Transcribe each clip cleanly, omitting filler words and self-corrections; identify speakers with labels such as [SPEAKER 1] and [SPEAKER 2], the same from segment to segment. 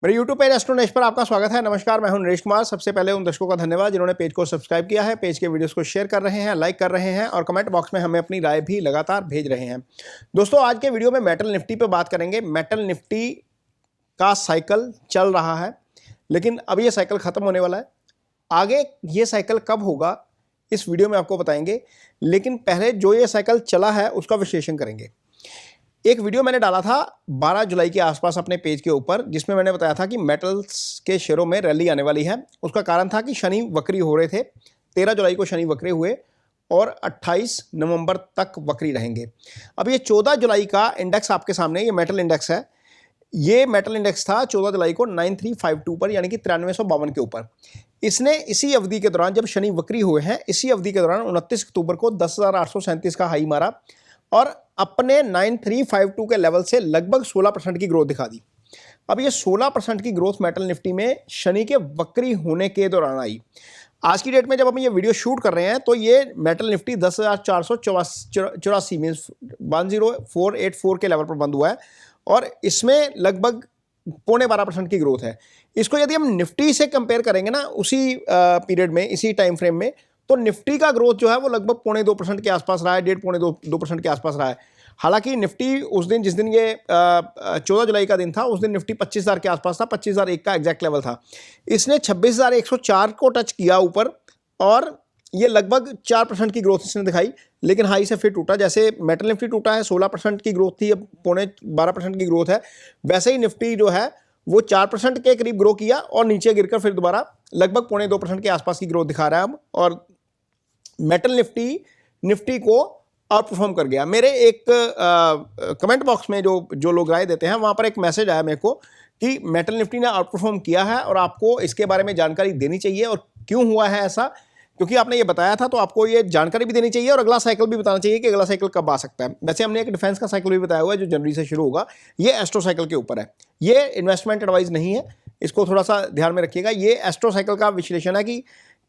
[SPEAKER 1] मेरे YouTube page astro Naresh पर आपका स्वागत है। नमस्कार, मैं हूं नरेश कुमार। सबसे पहले उन दर्शकों का धन्यवाद जिन्होंने पेज को सब्सक्राइब किया है, पेज के वीडियोस को शेयर कर रहे हैं, लाइक कर रहे हैं और कमेंट बॉक्स में हमें अपनी राय भी लगातार भेज रहे हैं। दोस्तों, आज के वीडियो में मेटल निफ्टी पे बात करेंगे। मेटल निफ्टी का साइकिल चल रहा है, लेकिन अब ये साइकिल खत्म होने वाला है। आगे ये साइकिल कब होगा इस वीडियो में आपको बताएंगे, लेकिन पहले जो ये साइकिल चला है उसका विश्लेषण करेंगे। एक वीडियो मैंने डाला था 12 जुलाई के आसपास अपने पेज के ऊपर, जिसमें मैंने बताया था कि मेटल्स के शेयरों में रैली आने वाली है। उसका कारण था कि शनि वक्री हो रहे थे। 13 जुलाई को शनि वक्री हुए और 28 नवंबर तक वक्री रहेंगे। अब ये 14 जुलाई का इंडेक्स आपके सामने, ये मेटल इंडेक्स है। ये मेटल इंडेक्स था 14 जुलाई को 9352 पर, यानी कि 9352 के ऊपर। इसने इसी अवधि के दौरान, जब शनि वक्री हुए हैं, इसी अवधि के दौरान 29 अक्टूबर को 10,837 का हाई मारा और अपने 9352 के लेवल से लगभग 16% की ग्रोथ दिखा दी। अब ये 16% की ग्रोथ मेटल निफ्टी में शनि के वक्री होने के दौरान आई। आज की डेट में जब हम ये वीडियो शूट कर रहे हैं तो ये मेटल निफ्टी 10,484 में 10484 के लेवल पर बंद हुआ है और इसमें लगभग 12.25% की ग्रोथ है। इसको यदि हम निफ्टी से कंपेयर करेंगे ना, उसी पीरियड में, इसी टाइम फ्रेम में, तो निफ्टी का ग्रोथ जो है वो लगभग 2.25% के आसपास रहा है, 1.5-2% के आसपास रहा है। हालांकि निफ्टी उस दिन, जिस दिन ये 14 जुलाई का दिन था, उस दिन निफ्टी 25,000 के आसपास था, 25,001 का एग्जैक्ट लेवल था। इसने 26,104 को टच किया ऊपर और ये लगभग 4% की ग्रोथ इसने दिखाई, लेकिन हाई से फिर टूटा। जैसे मेटल निफ्टी टूटा है, 16% की ग्रोथ थी, अब 12.25% की ग्रोथ है। वैसे ही निफ्टी जो है वो 4% के करीब ग्रो किया और नीचे गिरकर फिर दोबारा लगभग 2.25% के आसपास की ग्रोथ दिखा रहा है अब। और मेटल निफ्टी को आउट परफॉर्म कर गया। मेरे एक कमेंट बॉक्स में जो लोग राय देते हैं, वहां पर एक मैसेज आया मेरे को कि मेटल निफ्टी ने आउट परफॉर्म किया है और आपको इसके बारे में जानकारी देनी चाहिए। और क्यों हुआ है ऐसा? क्योंकि आपने ये बताया था, तो आपको ये जानकारी भी देनी चाहिए और अगला साइकिल भी बताना चाहिए कि अगला साइकिल कब आ सकता है। वैसे हमने एक डिफेंस का साइकिल भी बताया हुआ है जो जनवरी से शुरू होगा। ये एस्ट्रो साइकिल के ऊपर है, ये इन्वेस्टमेंट एडवाइस नहीं है, इसको थोड़ा सा ध्यान में रखिएगा। ये एस्ट्रो साइकिल का विश्लेषण है कि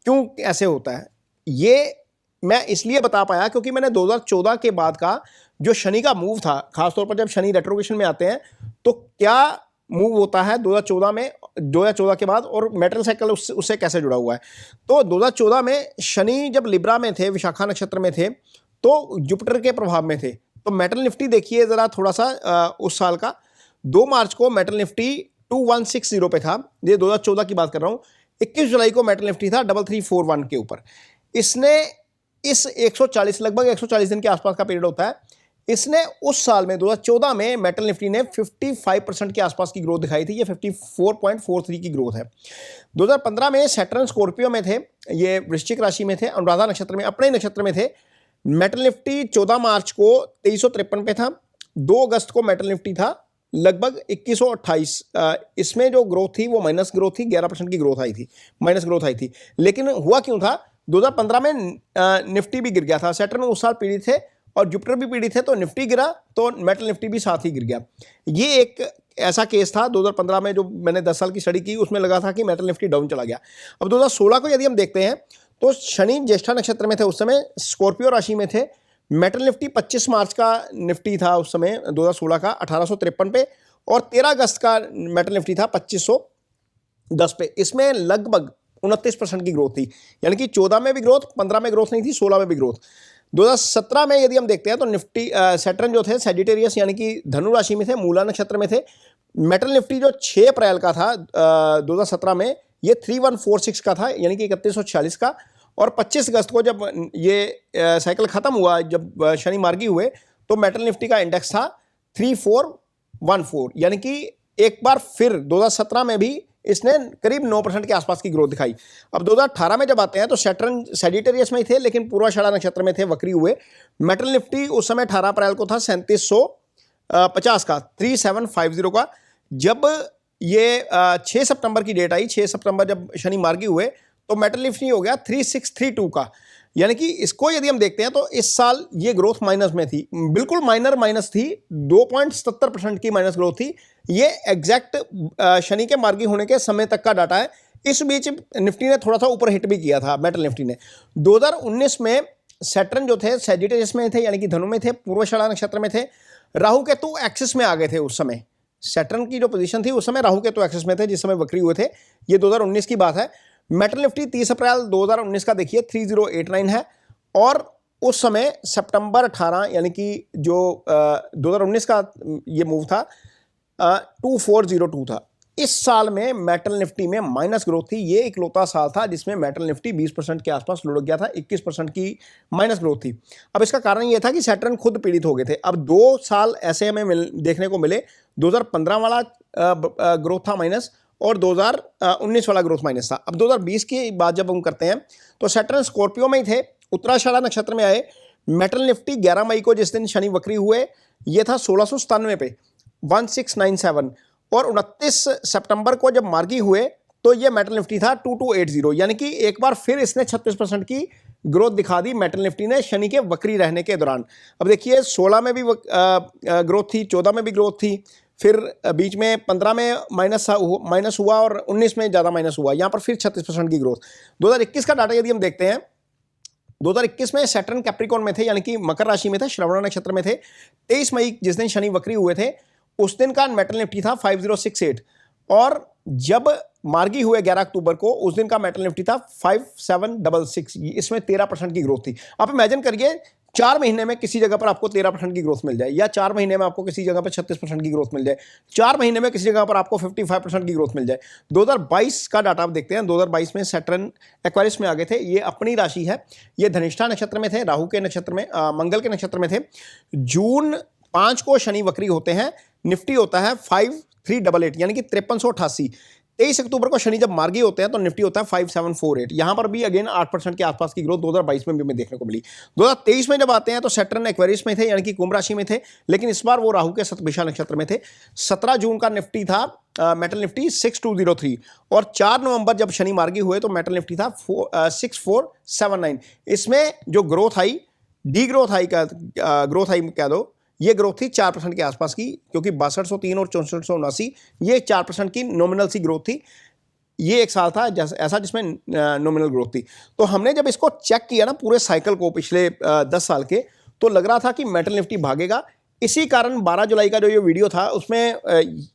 [SPEAKER 1] क्यों ऐसे होता है। ये मैं इसलिए बता पाया क्योंकि मैंने 2014 के बाद का जो शनि का मूव था, खासतौर पर जब शनि रेट्रोग्रेशन में आते हैं तो क्या मूव होता है 2014 में, 2014 के बाद, और मेटल साइकिल उससे कैसे जुड़ा हुआ है। तो 2014 में शनि जब लिब्रा में थे, विशाखा नक्षत्र में थे, तो जुपिटर के प्रभाव में थे। तो मेटल निफ्टी देखिए ज़रा थोड़ा सा उस साल का 2 मार्च को मेटल निफ्टी 2160 पे था। ये 2014 की बात कर रहा हूँ। 21 जुलाई को मेटल निफ्टी था 3341 के ऊपर। इसने इस 140, लगभग 140 दिन के आसपास का पीरियड होता है, इसने उस साल में 2014 में मेटल निफ्टी ने 55% के आसपास की ग्रोथ दिखाई थी। ये 54.43 की ग्रोथ है। 2015 में सैटर्न स्कॉर्पियो में थे, ये वृश्चिक राशि में थे, अनुराधा नक्षत्र में, अपने नक्षत्र में थे। मेटल निफ्टी 14 मार्च को 2353 पे था। 2 अगस्त को मेटल निफ्टी था लगभग 2128। इसमें जो ग्रोथ थी वो माइनस ग्रोथ थी, 11% की ग्रोथ आई थी, माइनस ग्रोथ आई थी। लेकिन हुआ क्यों था? 2015 में निफ्टी भी गिर गया था। सैटर्न उस साल पीड़ित थे और जुपिटर भी पीड़ित थे, तो निफ्टी गिरा तो मेटल निफ्टी भी साथ ही गिर गया। ये एक ऐसा केस था 2015 में, जो मैंने 10 साल की स्टडी की, उसमें लगा था कि मेटल निफ्टी डाउन चला गया। अब 2016 को यदि हम देखते हैं तो शनि ज्येष्ठा नक्षत्र में थे, उस समय स्कॉर्पियो राशि में थे। मेटल निफ्टी 25 मार्च का निफ्टी था उस समय 2016 का 1853 पे, और 13 अगस्त का मेटल निफ्टी था 2510 पे। इसमें लगभग 29% की ग्रोथ थी, यानी कि 14 में भी ग्रोथ, 15 में ग्रोथ नहीं थी, 16 में भी ग्रोथ। 2017 में यदि हम देखते हैं तो निफ्टी सैटर्न जो थे सैजिटेरियस यानी कि धनु राशि में थे, मूला नक्षत्र में थे। मेटल निफ्टी जो 6 अप्रैल का था 2017 में, ये 3146 का था, यानी कि 3146 का। और 25 अगस्त को जब ये साइकिल खत्म हुआ, जब शनि मार्गी हुए, तो मेटल निफ्टी का इंडेक्स था 3414, यानी कि एक बार फिर 2017 में भी इसने करीब 9% के आसपास की ग्रोथ दिखाई। अब 2018 में जब आते हैं तो सैटर्न सैजिटेरियस में ही थे, लेकिन पूर्वाषाढ़ा नक्षत्र में थे, वक्री हुए। मेटल निफ्टी उस समय 18 अप्रैल को था 3750 का, 3750 का। जब ये 6 सितंबर की डेट आई, 6 सितंबर जब शनि मार्गी हुए, तो मेटल निफ्टी हो गया 3632 का। यानी कि इसको यदि हम देखते हैं तो इस साल ये ग्रोथ माइनस में थी, बिल्कुल माइनर माइनस थी, 2.77% की माइनस ग्रोथ थी। ये एग्जैक्ट शनि के मार्गी होने के समय तक का डाटा है। इस बीच निफ्टी ने थोड़ा सा ऊपर हिट भी किया था, मेटल निफ्टी ने। 2019 में सैटर्न जो थे सैजिटेरियस में थे, यानी कि धनु में थे, पूर्वाषाढ़ा नक्षत्र में थे। राहु केतु एक्सिस में आ गए थे उस समय, सैटर्न की जो पोजीशन थी उस समय राहु केतु एक्सिस में थे जिस समय वक्री हुए थे। ये 2019 की बात है। मेटल निफ्टी 30 अप्रैल 2019 का देखिए 3089 है और उस समय सितंबर 18 यानी कि जो 2019 का ये मूव था 2402 था। इस साल में मेटल निफ्टी में माइनस ग्रोथ थी। ये इकलौता साल था जिसमें मेटल निफ्टी 20% के आसपास लुढ़क गया था, 21% की माइनस ग्रोथ थी। अब इसका कारण ये था कि सैटर्न खुद पीड़ित हो गए थे। अब 2 साल ऐसे हमें देखने को मिले, 2015 वाला ग्रोथ था माइनस और 2019 वाला ग्रोथ माइनस था। अब 2020 की बात जब हम करते हैं तो सैटर्न स्कॉर्पियो में ही थे, उत्तराषाढ़ा नक्षत्र में आए। मेटल निफ्टी 11 मई को जिस दिन शनि वक्री हुए ये था 1697 पे 1697 और 29 सितंबर को जब मार्गी हुए तो ये मेटल निफ्टी था 2280, यानी कि एक बार फिर इसने 36% की ग्रोथ दिखा दी मेटल निफ्टी ने शनि के वक्री रहने के दौरान। अब देखिए 16 में भी ग्रोथ थी, 14 में भी ग्रोथ थी, फिर बीच में 15 में माइनस हुआ और 19 में ज़्यादा माइनस हुआ, यहाँ पर फिर 36% की ग्रोथ। 2021 का डाटा यदि हम देखते हैं 2021 में सैटर्न कैप्रिकॉर्न में थे, यानी कि मकर राशि में थे, श्रवण नक्षत्र में थे। 23 मई जिस दिन शनि वक्री हुए थे उस दिन का मेटल निफ्टी था 5068 और जब मार्गी हुए 11 अक्टूबर को उस दिन का मेटल निफ्टी था 5766। इसमें 13% की ग्रोथ थी। आप इमेजिन करिए 4 महीने में किसी जगह पर आपको 13% की ग्रोथ मिल जाए, या 4 महीने में आपको किसी जगह पर 36% की ग्रोथ मिल जाए, 4 महीने में किसी जगह पर आपको 55% की ग्रोथ मिल जाए। 2022 का डाटा आप देखते हैं। 2022 में सैटर्न एक्वेरियस में आ गए थे। ये अपनी राशि है, ये धनिष्ठा नक्षत्र में थे, राहु के नक्षत्र में मंगल के नक्षत्र में थे। जून 5 को शनि वक्री होते हैं, निफ्टी होता है 5388 यानी कि 5388। 23 अक्टूबर को शनि जब मार्गी होते हैं तो निफ्टी होता है 5748। यहां पर भी अगेन 8% के आसपास की ग्रोथ 2022 में भी हमें देखने को मिली। 2023 में जब आते हैं तो सैटर्न एक्वेरियस में थे, यानी कि कुंभ राशि में थे, लेकिन इस बार वो राहु के शतभिषा नक्षत्र में थे। 17 जून का निफ्टी था मेटल निफ्टी 6203 और 4 नवंबर जब शनि मार्गी हुए तो मेटल निफ्टी था 6479। इसमें जो ग्रोथ आई, डी ग्रोथ आई का ग्रोथ आई कह दो, ये ग्रोथ थी 4% के आसपास की, क्योंकि 6203 और 6479 ये 4% की नॉमिनल सी ग्रोथ थी। ये एक साल था ऐसा जिसमें नॉमिनल ग्रोथ थी। तो हमने जब इसको चेक किया ना पूरे साइकिल को पिछले 10 साल के, तो लग रहा था कि मेटल निफ्टी भागेगा। इसी कारण 12 जुलाई का जो ये वीडियो था उसमें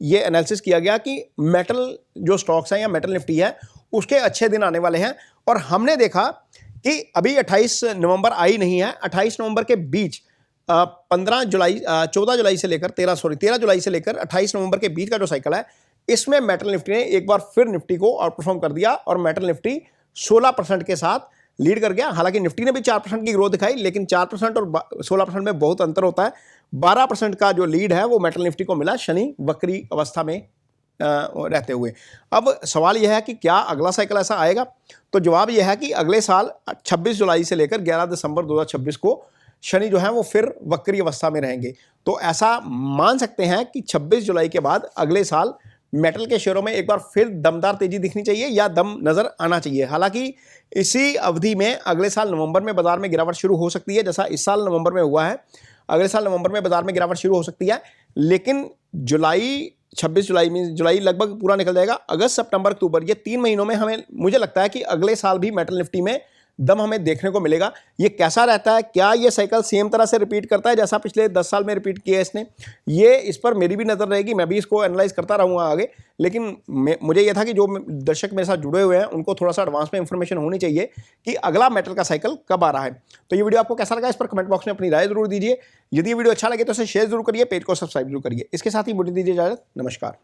[SPEAKER 1] ये एनालिसिस किया गया कि मेटल जो स्टॉक्स हैं या मेटल निफ्टी है उसके अच्छे दिन आने वाले हैं। और हमने देखा कि अभी 28 नवंबर आई नहीं है, 28 नवंबर के बीच 14 जुलाई से लेकर 13 जुलाई से लेकर 28 नवंबर के बीच का जो साइकिल है इसमें मेटल निफ्टी ने एक बार फिर निफ्टी को आउटपरफॉर्म कर दिया और मेटल निफ्टी 16% के साथ लीड कर गया। हालांकि निफ्टी ने भी 4% की ग्रोथ दिखाई, लेकिन 4% और 16% में बहुत अंतर होता है। 12% का जो लीड है वो मेटल निफ्टी को मिला शनि वक्री अवस्था में रहते हुए। अब सवाल यह है कि क्या अगला साइकिल ऐसा आएगा? तो जवाब यह है कि अगले साल 26 जुलाई से लेकर 11 दिसंबर 2026 को शनि जो है वो फिर वक्री अवस्था में रहेंगे। तो ऐसा मान सकते हैं कि 26 जुलाई के बाद अगले साल मेटल के शेयरों में एक बार फिर दमदार तेजी दिखनी चाहिए या दम नजर आना चाहिए। हालांकि इसी अवधि में अगले साल नवंबर में बाजार में गिरावट शुरू हो सकती है, जैसा इस साल नवंबर में हुआ है। अगले साल नवंबर में बाजार में गिरावट शुरू हो सकती है, लेकिन 26 जुलाई में जुलाई लगभग पूरा निकल जाएगा। अगस्त, सितंबर, अक्टूबर, ये 3 महीनों में हमें मुझे लगता है कि अगले साल भी मेटल निफ्टी में दम हमें देखने को मिलेगा। ये कैसा रहता है, क्या ये साइकिल सेम तरह से रिपीट करता है जैसा पिछले 10 साल में रिपीट किया है इसने? ये इस पर मेरी भी नज़र रहेगी, मैं भी इसको एनालाइज करता रहूँगा आगे। लेकिन मुझे ये था कि जो दर्शक मेरे साथ जुड़े हुए हैं उनको थोड़ा सा एडवांस में इंफॉर्मेशन होनी चाहिए कि अगला मेटल का साइकिल कब आ रहा है। तो ये वीडियो आपको कैसा लगा इस पर कमेंट बॉक्स में अपनी राय जरूर दीजिए। यदि ये वीडियो अच्छा लगे तो इसे शेयर जरूर करिए, पेज को सब्सक्राइब जरूर करिए। इसके साथ ही मुझे दीजिए इजाजत। नमस्कार।